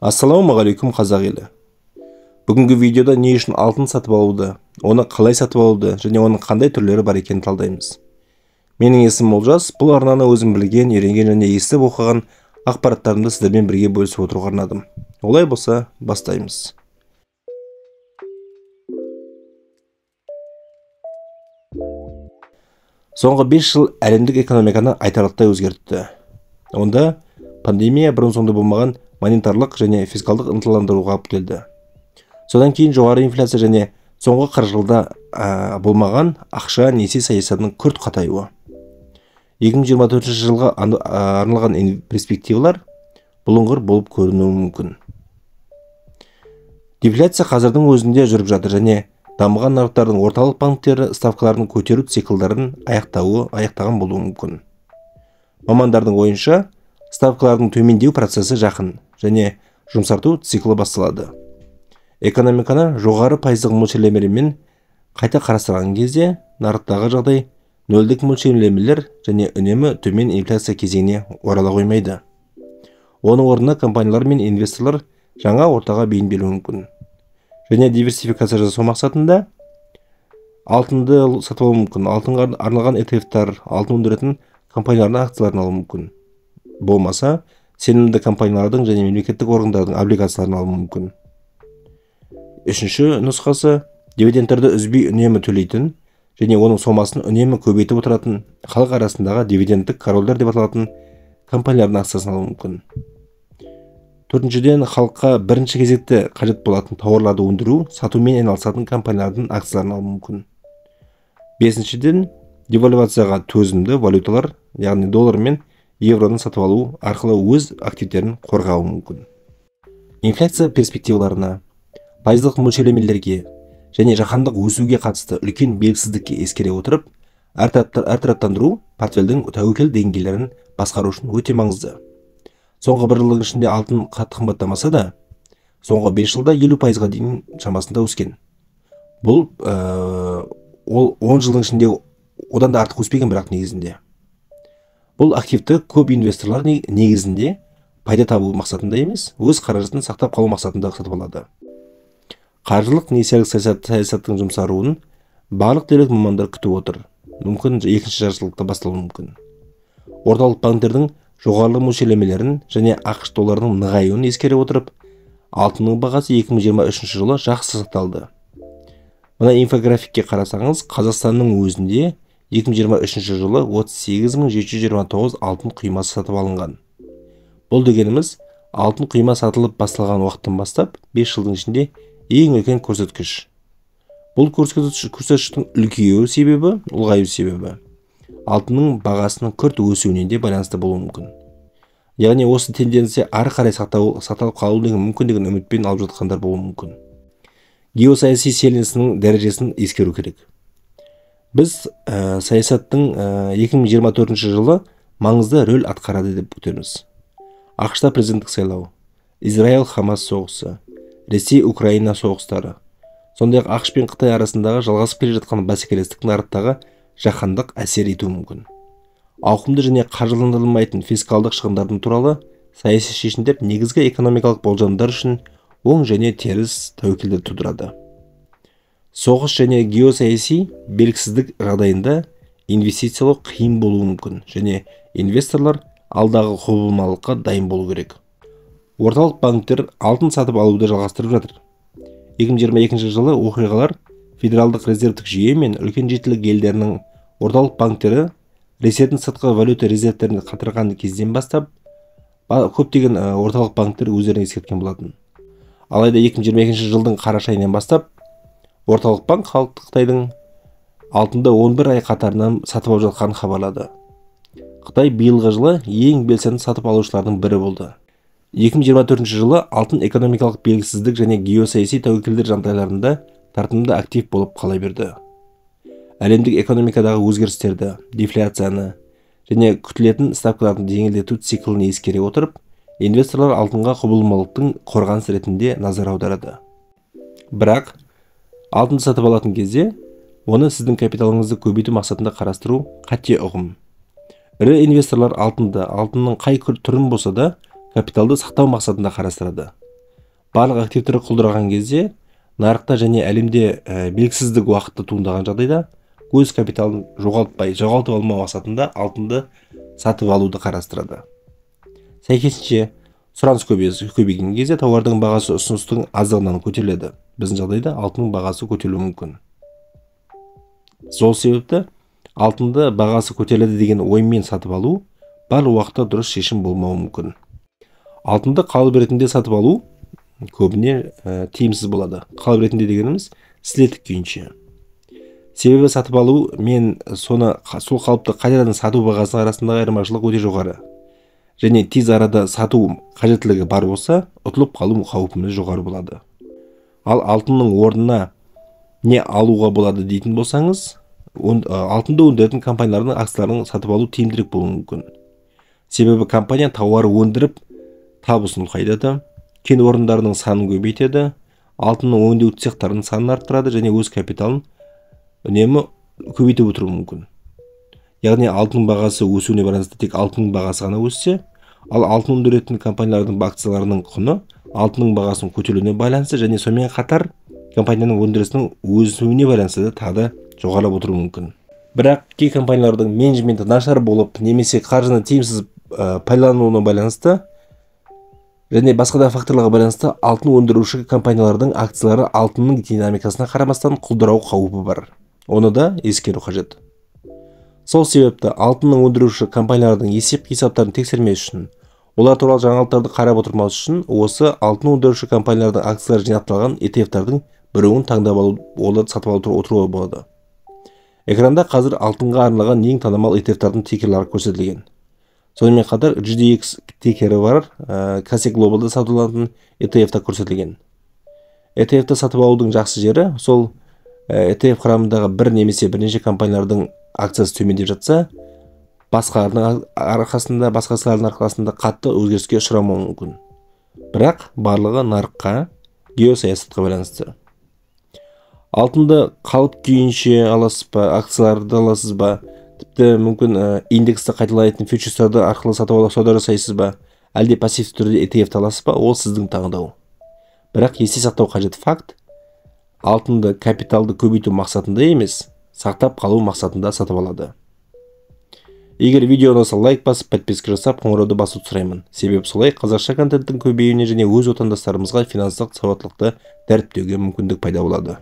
Ассалаумағалейкум қазақ елі. Бүгінгі видеода не үшін алтын сатып алуды, оны қалай сатып алуды және оның қандай түрлері бар екенін талдаймыз. Менің есімім Олжас, бұл арнаны өзім білген, үйренген және естіп оқыған ақпараттарымды сіздермен бірге бөлісіп отыруға арнадым. Олай болса, бастаймыз. Соңғы 5 жыл әлемдік экономиканы айтарлықтай өзгертті. Онда пандемия бұрын соңды болмаған монетарлық және фискалдық ынталандыруға алып келді. Содан кейін жоғары инфляция және соңғы 40 жылда болмаған ақша несие саясатының күрт қатаюы. 2024 жылға арналған перспективалар бұлыңғыр болып көрінуі мүмкін. Дефляция қазірдің өзінде жүріп жатыр және дамыған нарықтардың орталық банктері ставкаларын көтеру циклдарын аяқтаған болуы мүмкін. Мамандардың ойынша, ставкалардың төмендеу процесі жақын және жұмсарту циклы басталады. Экономиканы жоғары пайыздық мөлшерлемелермен қайта қарастырған кезде нарықтағы жағдай нөлдік мөлшерлемелер және үнемі төмен инфляция кезеңіне орала қоймайды. Оның орнына компаниялар мен инвесторлар жаңа ортаға бейімделуі мүмкін. Және диверсификация жасау мақсатында алтынды сатып алу мүмкін. Алтынға арналған ETF-тар, алтын өндіретін компаниялардың акцияларын алу мүмкін. Болмаса, сенімді компаниялардың және мемлекеттік органдардың облигацияларын алу мүмкін. Үшінші нұсқасы, дивидендтерді үзбей үнемі төлейтін және оның сомасын үнемі көбейтіп отыратын халық арасындағы дивидендтік корольдер деп аталатын компаниялардың акциясын алу мүмкін. Төртіншіден, халыққа бірінші кезекте қажет болатын тауарларды өндіру, сатумен айналысатын компаниялардың акцияларын алу мүмкін. Бесіншіден, девальвацияға төзімді валюталар, яғни доллар мен евроны сатып алу арқылы өз активтерін қорғауы мүмкін. Инфляция перспективаларына, пайыздық мөлшерлемелерге және жаһандық өсуге қатысты үлкен белгісіздікке ескере отырып, әртараптандыру портфельдің тәуекел деңгейлерін басқару үшін өте маңызды. Соңғы бір жылдың ішінде алтын қатты қымбаттамаса да, соңғы 5 жылда 50%-ға дейін шамасында өскен. Бұл ол 10 жылдың ішінде одан да артық өспеген, бірақ негізінде. Бұл активті көп инвесторлар негізінде пайда табу мақсатында емес, өз қаражатын сақтап қалу мақсатында сатып алады. Қаржылық несиелік саясаттың жұмсаруын барлық дерлік мамандар күтіп отыр. Мүмкін екінші жартыжылдықта басталуы мүмкін. Орталық банктердің жоғары мөлшерлемелерін және ақш долларының нығаюын ескере отырып, алтынның бағасы 2023 жылы жақсы сақталды. Мына инфографикке қарасаңыз, Қазақстанның өзінде 2023 жылы 38.729 алтын құймасы сатып алынған. Бұл дегеніміз, алтын құйма сатылып басталған уақыттан бастап 5 жылдың ішінде ең үлкен көрсеткіш. Бұл көрсеткіштің ұлғаю себебі алтынның бағасының күрт өсуіне де байланысты болуы мүмкін. Яғни осы тенденция ары қарай сақталып қалу деген мүмкіндігін үмітпен алып жатқандар болуы мүмкін. Геосаяси шиеленісінің дәрежесін ескеру керек. Біз саясаттың 2024 жылы маңызды рөл атқарады деп күтеміз. ақш-та президенттік сайлау, Израиль-Хамас соғысы, Ресей-Украина соғыстары, сондай-ақ ақш пен Қытай арасындағы жалғасып келе жатқан бәсекелестік нарықтағы жаһандық әсер етуі мүмкін. Ауқымды және қаржыландырылмайтын фискалдық шығындардың туралы саяси шешімдер негізгі экономикалық болжамдар үшін оң және теріс тәуекелдер тудырады. Соғыс және геосаяси белгісіздік жағдайында инвестициялау қиын болуы мүмкін және инвесторлар алдағы құбылмалыққа дайын болу керек. Орталық банктер алтын сатып алуды жалғастырып жатыр. 2022 жылы оқиғалар федералдық резервтік жүйе мен үлкен жетілік елдерінің орталық банктері ресейдің сыртқы валюта резервтерін қатырған кезден бастап көптеген орталық банктер өздеріне ескерткен болатын. Алайда 2022 жылдың қараша айынан бастап орталық банк Қытайдың алтынды 11 ай қатарынан сатып алып жатқанын хабарлады. Қытай биылғы жылы ең белсенді сатып алушылардың бірі болды. 2024 жылы алтын экономикалық белгісіздік және геосаяси тәуекелдер жағдайларында тартымды актив болып қала берді. Әлемдік экономикадағы өзгерістерді, дефляцияны және күтілетін ставкалардың жеңілдету циклін ескере отырып, инвесторлар алтынға құбылмалықтың қорғаныс ретінде назар аударады. Бірақ алтынды сатып алатын кезде, оны сіздің капиталыңызды көбейту мақсатында қарастыру қате ұғым. Ірі инвесторлар алтынның қай түрін болса да капиталды сақтау мақсатында қарастырады. барлық активтер құлдыраған кезде нарықта және әлемде белгісіздік уақытта туындаған жағдайда өз капиталын жоғалтып алмау мақсатында алтынды сатып алуды қарастырады. Сәйкесінше сұраныс көбейген кезде тауардың бағасы ұсыныстың аздығынан көтеріледі. Біздің жағдайда алтынның бағасы көтерілуі мүмкін. Сол себепті алтынды бағасы көтеріледі деген оймен сатып алу барлық уақытта дұрыс шешім болмауы мүмкін. Алтынды қалып ретінде сатып алу көбіне тиімсіз болады. Қалып ретінде дегеніміз слеттік күйінше. Себебі сатып алу мен сол қалыпты қайтадан сату бағасының арасындағы айырмашылық өте жоғары. Және тез арада сату қажеттілігі бар болса, ұтылып қалу қаупіміз жоғары болады. Ал алтынның орнына не алуға болады дейтін болсаңыз, алтынды өндіретін компаниялардың акцияларын сатып алу тиімдірек болуы мүмкін. Себебі компания тауар өндіріп, табысын ұлғайтады, кен орындарының санын көбейтеді, алтынның өңдеу цехтарының санын арттырады және өз капиталын үнемі көбейтіп отыруы мүмкін. Яғни алтын бағасы өсуіне байланысты тек алтынның бағасы ғана өссе, ал алтын өндіретін компаниялардың акцияларының құны алтынның бағасының көтерілуіне байланысты және сонымен қатар компанияның өндірісінің өсуіне байланысты тағы жоғарылап отыруы мүмкін. Бірақ кей компаниялардың менеджменті нашар болып, немесе қаржыны тиімсіз пайдалануына байланысты және басқа да факторларға байланысты алтын өндіруші компаниялардың акциялары алтынның динамикасына қарамастан құлдырау қаупі бар. Оны да ескеру қажет. Сол себепті алтынның өндіруші компаниялардың есеп-қисаптарын тексермес үшін, олар туралы жаңалықтарды қарап отырмас үшін, осы алтын өндіруші компаниялардың акциялары жинақталған ETF-тардың біреуін таңдап алып, оларды сатып алып отыруға болады. Экранда қазір алтынға арналған ең танымал ETF-тардың тикерлері көрсетілген. Сонымен қатар GDX тикері бар, KASE Global'да сатылатын ETF-та көрсетілген. ETF-та сатып алудың жақсы жері, сол ETF құрамындағы бір немесе бірнеше компаниялардың акциясы төмендеп жатса, басқалардың арқасында қатты өзгеріске ұшырамауы мүмкін. Бірақ барлығы нарыққа, геосаясатқа байланысты. Алтынды қалып күйінше аласыз ба, акцияларды аласыз ба, тіпті мүмкін индексті қайталайтын фьючерстерді арқылы сатып алып сауда жасайсыз ба, әлде пассивті түрде ETF-ті аласыз ба, ол сіздің таңдау. Бірақ есте сақтау қажет факт, алтынды капиталды көбейту мақсатында емес, сақтап қалу мақсатында сатып алады. Егер видео ұнаса лайк басып, подписка жасап, қоңырауды басуды сұраймын. Себебі солай қазақша контенттің көбеюіне және өз отандастарымызға финанстық сауаттылықты дәріптеуге мүмкіндік пайда болады.